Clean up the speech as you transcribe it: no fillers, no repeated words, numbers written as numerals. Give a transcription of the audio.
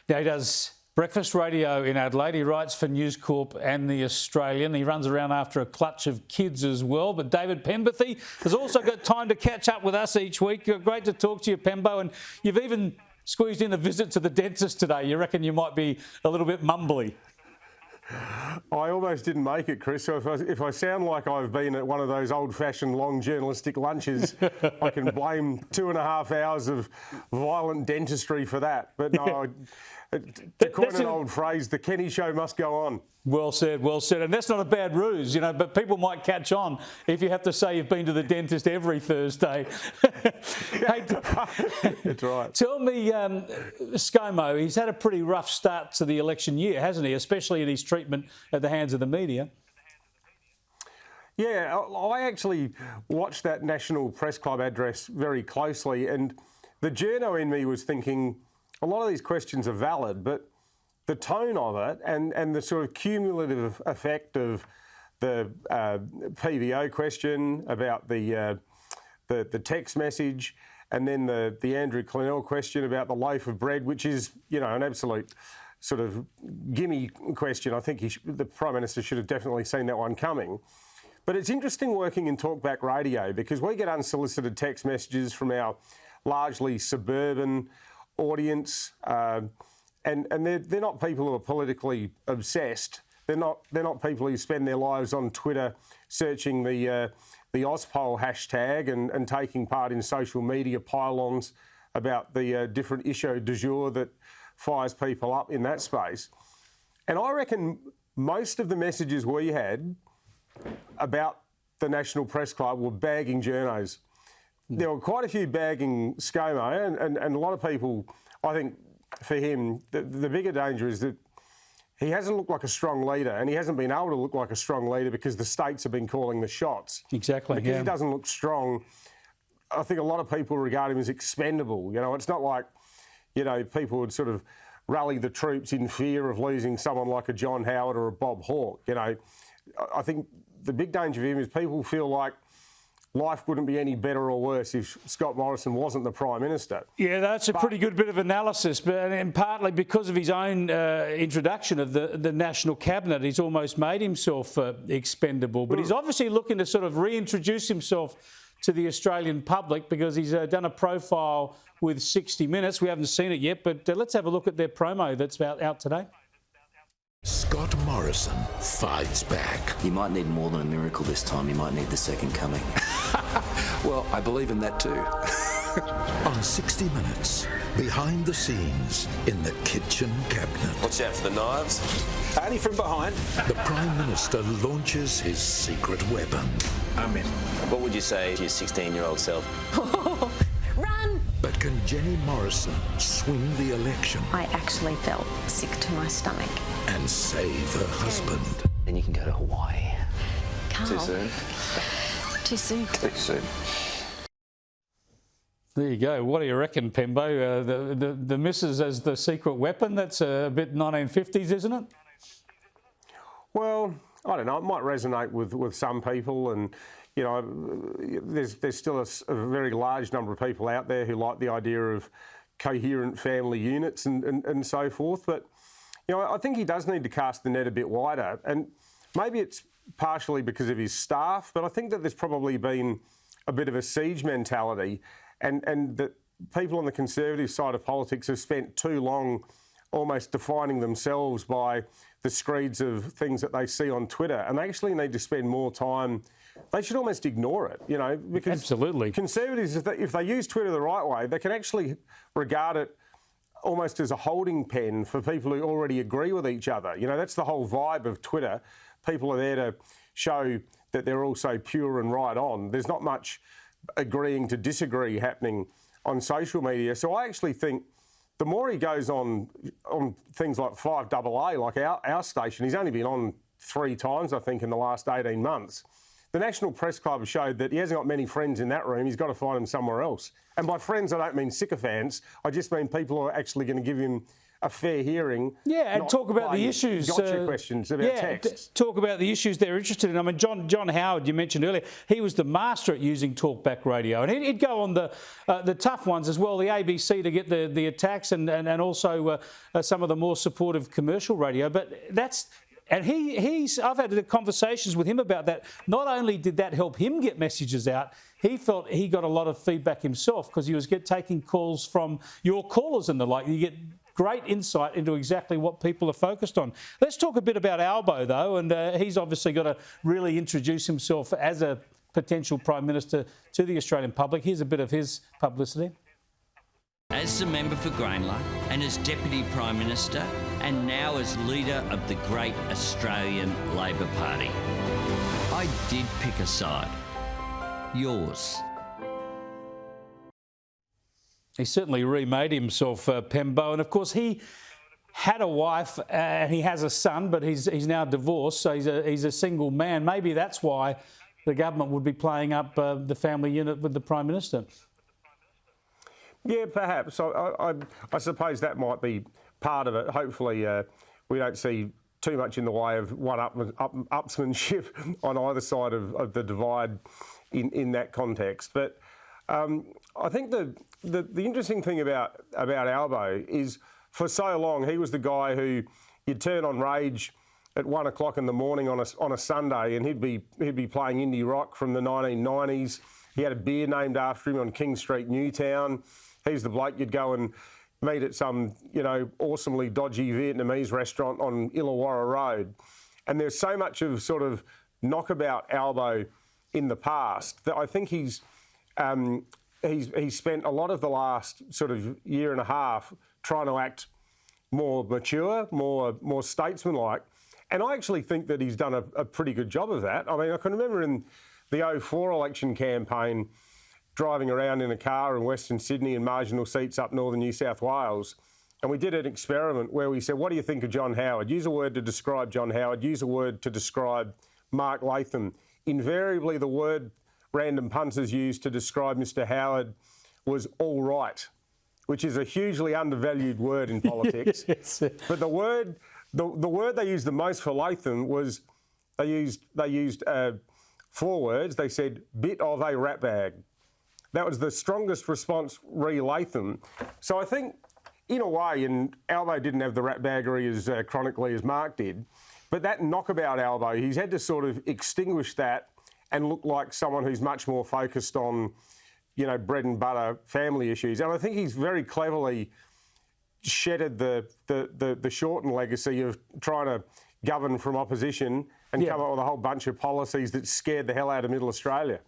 Now, he does breakfast radio in Adelaide. He writes for News Corp and The Australian. He runs around after a clutch of kids as well. But David Penberthy has also got time to catch up with us each week. Great to talk to you, Pembo. And you've even squeezed in a visit to the dentist today. You reckon you might be a little bit mumbly? I almost didn't make it, Chris. So if I sound like I've been at one of those old-fashioned long journalistic lunches, I can blame 2.5 hours of violent dentistry for that. But no, to coin an old phrase, the Kenny show must go on. Well said, well said. And that's not a bad ruse, you know, but people might catch on if you have to say you've been to the dentist every Thursday. Hey, that's right. Tell me, ScoMo, he's had a pretty rough start to the election year, hasn't he? Especially in his treatment at the hands of the media. Yeah, I actually watched that National Press Club address very closely, and the journo in me was thinking a lot of these questions are valid, but the tone of it and the sort of cumulative effect of the PVO question about the text message, and then the Andrew Clennell question about the loaf of bread, which is, you know, an absolute sort of gimme question. I think the Prime Minister should have definitely seen that one coming. But it's interesting working in talkback radio because we get unsolicited text messages from our largely suburban audience, and they're not people who are politically obsessed. They're not people who spend their lives on Twitter searching the Ozpol hashtag and taking part in social media pile-ons about the different issue du jour that fires people up in that space. And I reckon most of the messages we had about the National Press Club were bagging journos. There were quite a few bagging ScoMo, and a lot of people, I think, for him, the bigger danger is that he hasn't looked like a strong leader, and he hasn't been able to look like a strong leader because the states have been calling the shots. Exactly. Because he doesn't look strong, I think a lot of people regard him as expendable. You know, it's not like, you know, people would sort of rally the troops in fear of losing someone like a John Howard or a Bob Hawke. You know, I think the big danger for him is people feel like life wouldn't be any better or worse if Scott Morrison wasn't the Prime Minister. Yeah, that's a pretty good bit of analysis, and partly because of his own introduction of the National Cabinet, he's almost made himself expendable. But he's obviously looking to sort of reintroduce himself to the Australian public because he's done a profile with 60 Minutes. We haven't seen it yet, but let's have a look at their promo that's out today. Scott Morrison fights back. You might need more than a miracle this time. You might need the second coming. Well, I believe in that too. On 60 Minutes, behind the scenes in the kitchen cabinet. Watch out for the knives. Only from behind. The Prime Minister launches his secret weapon. I'm in. What would you say to your 16-year-old self? Run! But can Jenny Morrison swing the election? I actually felt sick to my stomach. And save her husband? Then you can go to Hawaii. Carl. Too soon? Too soon. Too soon. There you go. What do you reckon, Pembo? The missus as the secret weapon? That's a bit 1950s, isn't it? Well, I don't know. It might resonate with some people, and you know, there's still a very large number of people out there who like the idea of coherent family units and so forth. But you know, I think he does need to cast the net a bit wider, and maybe it's partially because of his staff, but I think that there's probably been a bit of a siege mentality, and that people on the Conservative side of politics have spent too long almost defining themselves by the screeds of things that they see on Twitter, and they actually need to spend more time. They should almost ignore it, you know, because absolutely, Conservatives, if they use Twitter the right way, they can actually regard it almost as a holding pen for people who already agree with each other. You know, that's the whole vibe of Twitter. People are there to show that they're also pure and right on. There's not much agreeing to disagree happening on social media. So I actually think the more he goes on things like 5AA, like our station, he's only been on 3 times, I think, in the last 18 months. the National Press Club showed that he hasn't got many friends in that room. He's got to find them somewhere else. And by friends, I don't mean sycophants. I just mean people who are actually going to give him a fair hearing. Yeah, and talk about the issues. Gotcha questions about text. Talk about the issues they're interested in. I mean, John Howard, you mentioned earlier, he was the master at using talkback radio, and he'd go on the tough ones as well, the ABC to get the attacks, and also some of the more supportive commercial radio. But that's. And I've had the conversations with him about that. Not only did that help him get messages out, he felt he got a lot of feedback himself because he was taking calls from your callers and the like. You get great insight into exactly what people are focused on. Let's talk a bit about Albo, though, and he's obviously got to really introduce himself as a potential Prime Minister to the Australian public. Here's a bit of his publicity. As the member for Greenlow and as Deputy Prime Minister and now as leader of the great Australian Labor Party, I did pick a side. Yours. He certainly remade himself, Pembo, and of course he had a wife and he has a son, but he's now divorced, so he's a single man. Maybe that's why the government would be playing up the family unit with the Prime Minister. Yeah, perhaps. I suppose that might be part of it. Hopefully we don't see too much in the way of one-upsmanship on either side of the divide in that context. But I think the interesting thing about Albo is for so long he was the guy who you'd turn on Rage at 1 o'clock in the morning on a Sunday and he'd be playing indie rock from the 1990s. He had a beer named after him on King Street, Newtown. He's the bloke you'd go and meet at some, awesomely dodgy Vietnamese restaurant on Illawarra Road. And there's so much of sort of knockabout Albo in the past that I think he's spent a lot of the last sort of year and a half trying to act more mature, more statesmanlike. And I actually think that he's done a pretty good job of that. I mean, I can remember in the 2004 election campaign, driving around in a car in Western Sydney and marginal seats up northern New South Wales. And we did an experiment where we said, what do you think of John Howard? Use a word to describe John Howard. Use a word to describe Mark Latham. Invariably, the word random punters used to describe Mr Howard was all right, which is a hugely undervalued word in politics. Yes. But the word they used the most for Latham was they used 4 words. They said, bit of a rat bag. That was the strongest response re Latham. So I think, in a way, and Albo didn't have the rat baggery as chronically as Mark did, but that knockabout Albo, he's had to sort of extinguish that and look like someone who's much more focused on, bread and butter family issues. And I think he's very cleverly shedded the Shorten legacy of trying to govern from opposition and come up with a whole bunch of policies that scared the hell out of Middle Australia.